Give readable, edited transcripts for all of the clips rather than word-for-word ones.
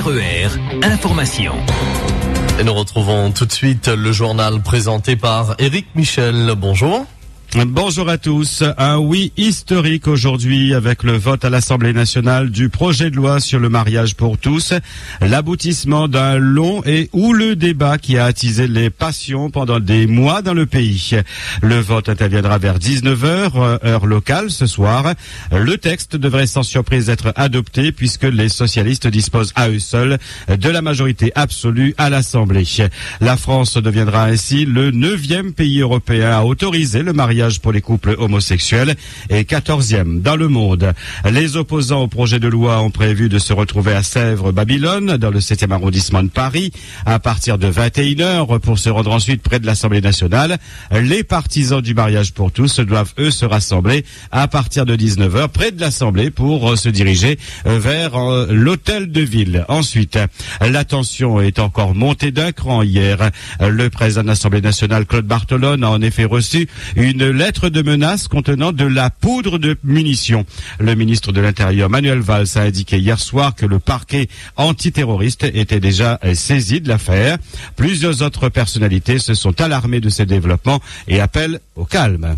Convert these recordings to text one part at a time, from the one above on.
RER, information. Et nous retrouvons tout de suite le journal présenté par Éric Michel. Bonjour. Bonjour à tous. Un oui historique aujourd'hui avec le vote à l'Assemblée nationale du projet de loi sur le mariage pour tous. L'aboutissement d'un long et houleux débat qui a attisé les passions pendant des mois dans le pays. Le vote interviendra vers 19h, heure locale ce soir. Le texte devrait sans surprise être adopté puisque les socialistes disposent à eux seuls de la majorité absolue à l'Assemblée. La France deviendra ainsi le 9e pays européen à autoriser le mariage pour les couples homosexuels et 14e dans le monde. Les opposants au projet de loi ont prévu de se retrouver à Sèvres-Babylone, dans le 7e arrondissement de Paris, à partir de 21h pour se rendre ensuite près de l'Assemblée nationale. Les partisans du mariage pour tous doivent, eux, se rassembler à partir de 19h près de l'Assemblée pour se diriger vers l'hôtel de ville. Ensuite, la tension est encore montée d'un cran hier. Le président de l'Assemblée nationale, Claude Barthelone, a en effet reçu une lettre de menace contenant de la poudre de munitions. Le ministre de l'Intérieur, Manuel Valls, a indiqué hier soir que le parquet antiterroriste était déjà saisi de l'affaire. Plusieurs autres personnalités se sont alarmées de ces développements et appellent au calme.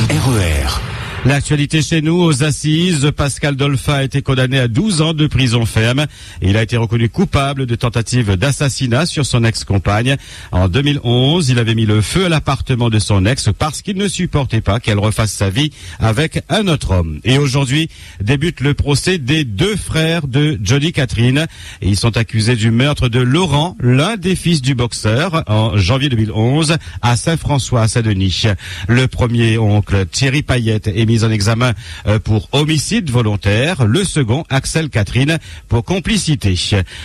RER. L'actualité chez nous, aux assises, Pascal Dolphin a été condamné à 12 ans de prison ferme. Il a été reconnu coupable de tentative d'assassinat sur son ex-compagne. En 2011, il avait mis le feu à l'appartement de son ex parce qu'il ne supportait pas qu'elle refasse sa vie avec un autre homme. Et aujourd'hui, débute le procès des deux frères de Johnny Catherine. Et ils sont accusés du meurtre de Laurent, l'un des fils du boxeur, en janvier 2011, à Saint-François, à Saint-Denis. Le premier oncle, Thierry Payette, est mis en examen pour homicide volontaire. Le second, Axel Catherine, pour complicité.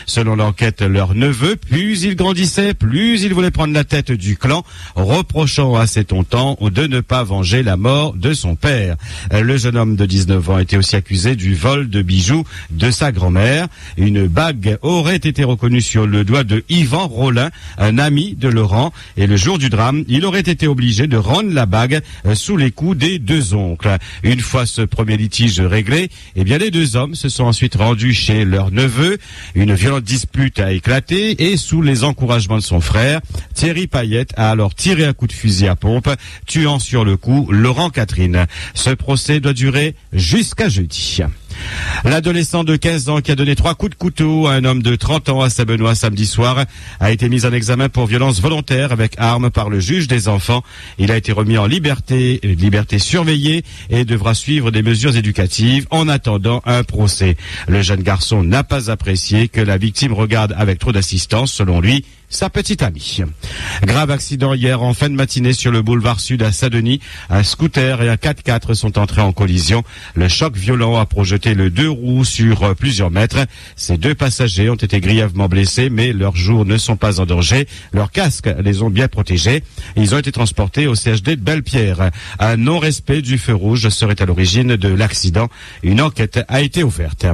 Selon l'enquête, leur neveu, plus il grandissait, plus il voulait prendre la tête du clan, reprochant à ses tontons de ne pas venger la mort de son père. Le jeune homme de 19 ans était aussi accusé du vol de bijoux de sa grand-mère. Une bague aurait été reconnue sur le doigt de Yvan Rollin, un ami de Laurent, et le jour du drame, il aurait été obligé de rendre la bague sous les coups des deux oncles. Une fois ce premier litige réglé, les deux hommes se sont ensuite rendus chez leur neveu. Une violente dispute a éclaté et sous les encouragements de son frère, Thierry Payette a alors tiré un coup de fusil à pompe, tuant sur le coup Laurent Catherine. Ce procès doit durer jusqu'à jeudi. L'adolescent de 15 ans qui a donné 3 coups de couteau à un homme de 30 ans à Saint-Benoît samedi soir a été mis en examen pour violence volontaire avec arme par le juge des enfants. Il a été remis en liberté surveillée et devra suivre des mesures éducatives en attendant un procès. Le jeune garçon n'a pas apprécié que la victime regarde avec trop d'assistance, selon lui, sa petite amie. Grave accident hier en fin de matinée sur le boulevard Sud à Saint-Denis. Un scooter et un 4x4 sont entrés en collision. Le choc violent a projeté le deux roues sur plusieurs mètres. Ces deux passagers ont été grièvement blessés, mais leurs jours ne sont pas en danger. Leurs casques les ont bien protégés. Ils ont été transportés au CHD de Belle-Pierre. Un non-respect du feu rouge serait à l'origine de l'accident. Une enquête a été ouverte.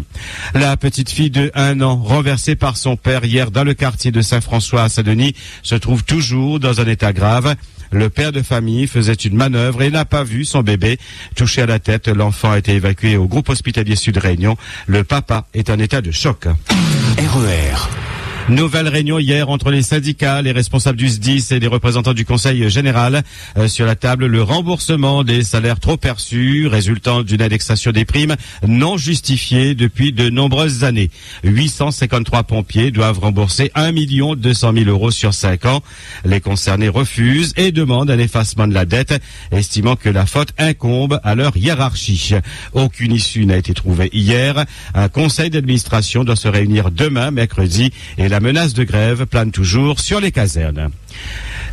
La petite fille de 1 an, renversée par son père hier dans le quartier de Saint-François à Saint-Denis, se trouve toujours dans un état grave. Le père de famille faisait une manœuvre et n'a pas vu son bébé. Touché à la tête, l'enfant a été évacué au groupe hospitalier Sud Réunion. Le papa est en état de choc. RER. Nouvelle réunion hier entre les syndicats, les responsables du SDIS et des représentants du Conseil général. Sur la table, le remboursement des salaires trop perçus, résultant d'une indexation des primes non justifiée depuis de nombreuses années. 853 pompiers doivent rembourser 1 200 000 euros sur 5 ans. Les concernés refusent et demandent un effacement de la dette, estimant que la faute incombe à leur hiérarchie. Aucune issue n'a été trouvée hier. Un conseil d'administration doit se réunir demain, mercredi, et la menace de grève plane toujours sur les casernes.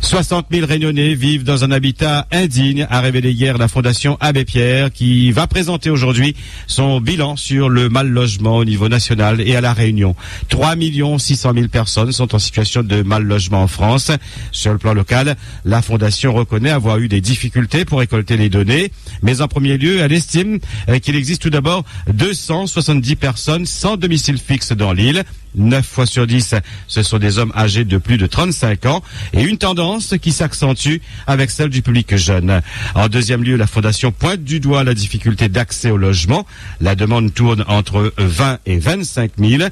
60 000 Réunionnais vivent dans un habitat indigne, a révélé hier la Fondation Abbé Pierre, qui va présenter aujourd'hui son bilan sur le mal logement au niveau national et à La Réunion. 3 600 000 personnes sont en situation de mal logement en France. Sur le plan local, la Fondation reconnaît avoir eu des difficultés pour récolter les données, mais en premier lieu, elle estime qu'il existe tout d'abord 270 personnes sans domicile fixe dans l'île. 9 fois sur 10, ce sont des hommes âgés de plus de 35 ans et une tendance tendance qui s'accentue avec celle du public jeune. En deuxième lieu, la Fondation pointe du doigt la difficulté d'accès au logement. La demande tourne entre 20 et 25 000.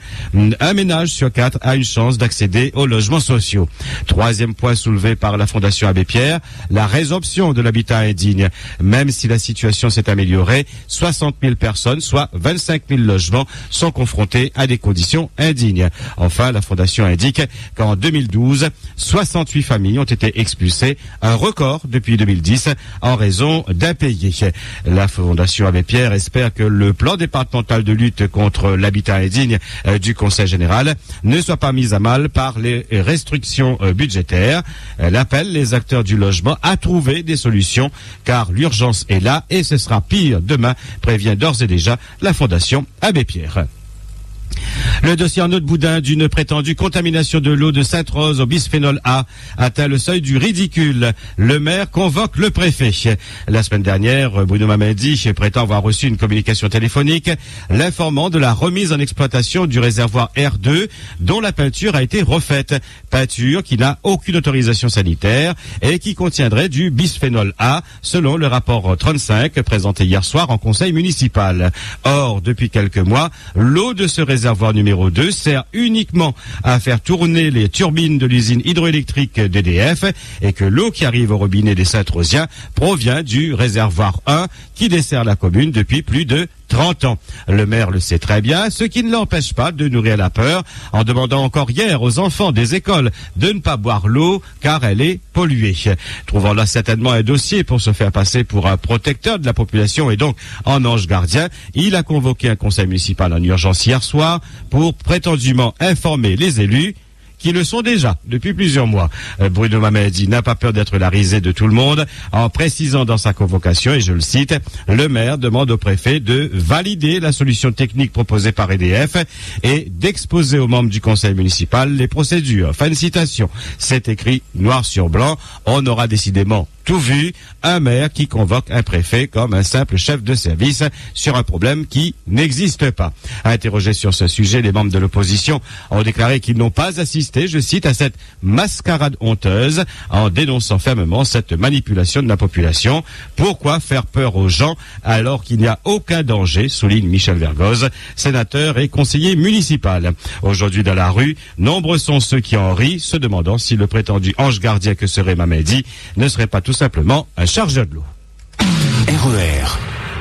Un ménage sur 4 a une chance d'accéder aux logements sociaux. Troisième point soulevé par la Fondation Abbé Pierre, la résorption de l'habitat indigne. Même si la situation s'est améliorée, 60 000 personnes, soit 25 000 logements, sont confrontés à des conditions indignes. Enfin, la Fondation indique qu'en 2012, 68 familles ont été expulsées, un record depuis 2010 en raison d'impayés. La Fondation Abbé Pierre espère que le plan départemental de lutte contre l'habitat indigne du Conseil général ne soit pas mis à mal par les restrictions budgétaires. Elle appelle les acteurs du logement à trouver des solutions car l'urgence est là et ce sera pire demain, prévient d'ores et déjà la Fondation Abbé Pierre. Le dossier en Haute-Boudin d'une prétendue contamination de l'eau de Sainte-Rose au bisphénol A atteint le seuil du ridicule. Le maire convoque le préfet. La semaine dernière, Bruno Mamadi prétend avoir reçu une communication téléphonique l'informant de la remise en exploitation du réservoir R2 dont la peinture a été refaite. Peinture qui n'a aucune autorisation sanitaire et qui contiendrait du bisphénol A selon le rapport 35 présenté hier soir en conseil municipal. Or, depuis quelques mois, l'eau de ce réservoir numéro 2 sert uniquement à faire tourner les turbines de l'usine hydroélectrique d'EDF et que l'eau qui arrive au robinet des Saint-Rosiens provient du réservoir 1 qui dessert la commune depuis plus de 30 ans. Le maire le sait très bien, ce qui ne l'empêche pas de nourrir la peur en demandant encore hier aux enfants des écoles de ne pas boire l'eau car elle est polluée. Trouvant là certainement un dossier pour se faire passer pour un protecteur de la population et donc en ange gardien, il a convoqué un conseil municipal en urgence hier soir pour prétendument informer les élus qui le sont déjà depuis plusieurs mois. Bruno Mamadi n'a pas peur d'être la risée de tout le monde en précisant dans sa convocation, et je le cite, le maire demande au préfet de valider la solution technique proposée par EDF et d'exposer aux membres du conseil municipal les procédures. Fin de citation. C'est écrit noir sur blanc. On aura décidément tout vu, un maire qui convoque un préfet comme un simple chef de service sur un problème qui n'existe pas. Interrogés sur ce sujet, les membres de l'opposition ont déclaré qu'ils n'ont pas assisté, je cite, à cette mascarade honteuse en dénonçant fermement cette manipulation de la population. Pourquoi faire peur aux gens alors qu'il n'y a aucun danger, souligne Michel Vergoz, sénateur et conseiller municipal. Aujourd'hui dans la rue, nombreux sont ceux qui en rient, se demandant si le prétendu ange gardien que serait Mamadi ne serait pas tout simplement un chargeur de l'eau. RER.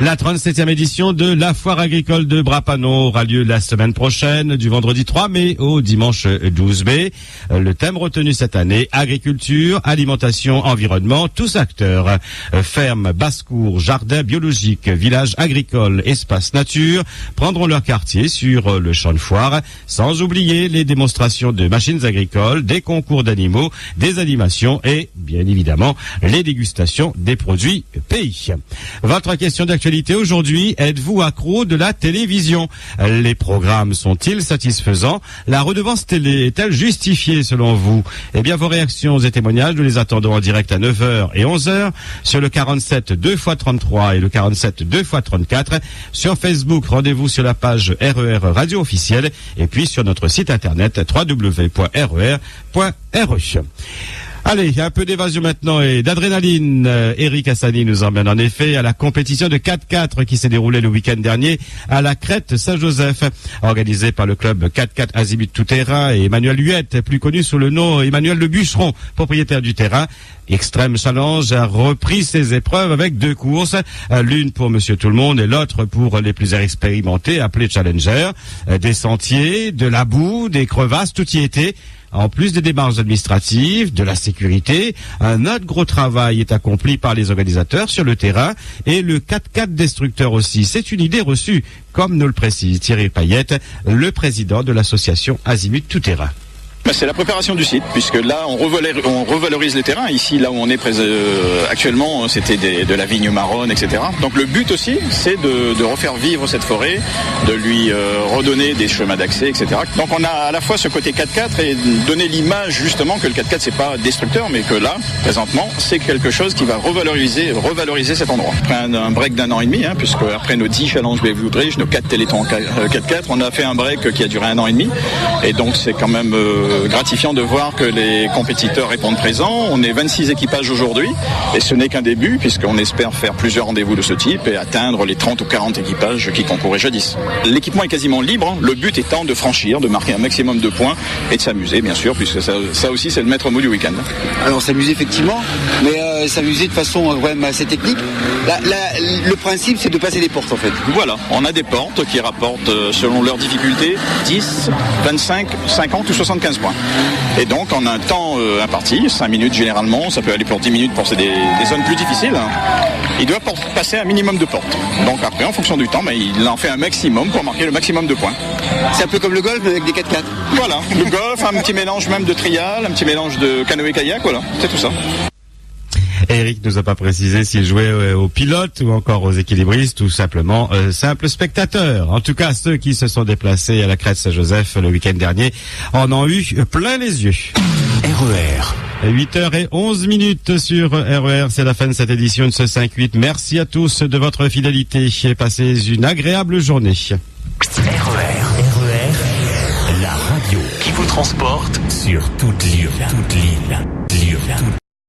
La 37e édition de la foire agricole de Bras-Panon aura lieu la semaine prochaine, du vendredi 3 mai au dimanche 12 mai. Le thème retenu cette année, agriculture, alimentation, environnement, tous acteurs. Fermes, basse-cour, jardins biologiques, villages agricoles, espaces nature prendront leur quartier sur le champ de foire, sans oublier les démonstrations de machines agricoles, des concours d'animaux, des animations et, bien évidemment, les dégustations des produits pays. Votre question d'actualité aujourd'hui, êtes-vous accro de la télévision? Les programmes sont-ils satisfaisants? La redevance télé est-elle justifiée selon vous? Eh bien, vos réactions et témoignages, nous les attendons en direct à 9h et 11h sur le 47 2x33 et le 47 2x34. Sur Facebook, rendez-vous sur la page RER Radio officielle et puis sur notre site internet www.rer.re. Allez, un peu d'évasion maintenant et d'adrénaline. Eric Hassani nous emmène en effet à la compétition de 4x4 qui s'est déroulée le week-end dernier à la Crête Saint-Joseph, organisée par le club 4x4 Azimut Tout Terrain et Emmanuel Huette, plus connu sous le nom Emmanuel Le Bûcheron, propriétaire du terrain. Extreme Challenge a repris ses épreuves avec 2 courses, l'une pour Monsieur Tout-le-Monde et l'autre pour les plus expérimentés, appelés Challenger. Des sentiers, de la boue, des crevasses, tout y était. En plus des démarches administratives, de la sécurité, un autre gros travail est accompli par les organisateurs sur le terrain et le 4x4 destructeur aussi. C'est une idée reçue, comme nous le précise Thierry Payette, le président de l'association Azimut Tout Terrain. C'est la préparation du site, puisque là on revalorise les terrains. Ici, là où on est actuellement, c'était de la vigne marronne, etc. Donc le but aussi, c'est de refaire vivre cette forêt, de lui redonner des chemins d'accès, etc. Donc on a à la fois ce côté 4x4 et donner l'image justement que le 4x4 c'est pas destructeur, mais que là, présentement, c'est quelque chose qui va revaloriser cet endroit. Après un break d'1 an et demi, puisque après nos 10 challenges Wave Bridge, nos 4 télétons 4x4, on a fait un break qui a duré 1 an et demi. Et donc c'est quand même gratifiant de voir que les compétiteurs répondent présents. On est 26 équipages aujourd'hui et ce n'est qu'un début puisqu'on espère faire plusieurs rendez-vous de ce type et atteindre les 30 ou 40 équipages qui concouraient jadis. L'équipement est quasiment libre, le but étant de franchir, de marquer un maximum de points et de s'amuser bien sûr puisque ça aussi c'est le maître mot du week-end. Alors s'amuser effectivement, mais s'amuser de façon quand même assez technique. Le principe c'est de passer des portes en fait. Voilà, on a des portes qui rapportent selon leur difficulté 10, 25, 50 ou 75 points. Et donc en un temps imparti, 5 minutes généralement, ça peut aller pour 10 minutes pour des zones plus difficiles, il doit passer un minimum de portes. Donc après en fonction du temps, il en fait un maximum pour marquer le maximum de points. C'est un peu comme le golf mais avec des 4x4. Voilà, le golf, un petit mélange même de trial, un petit mélange de canoë-kayak, voilà, c'est tout ça. Eric nous a pas précisé s'il jouait aux pilotes ou encore aux équilibristes ou simplement simples spectateurs. En tout cas, ceux qui se sont déplacés à la Crête Saint-Joseph le week-end dernier en ont eu plein les yeux. RER. 8h11 sur RER, c'est la fin de cette édition de ce 5-8. Merci à tous de votre fidélité et passez une agréable journée. RER, la radio qui vous transporte sur toute l'île.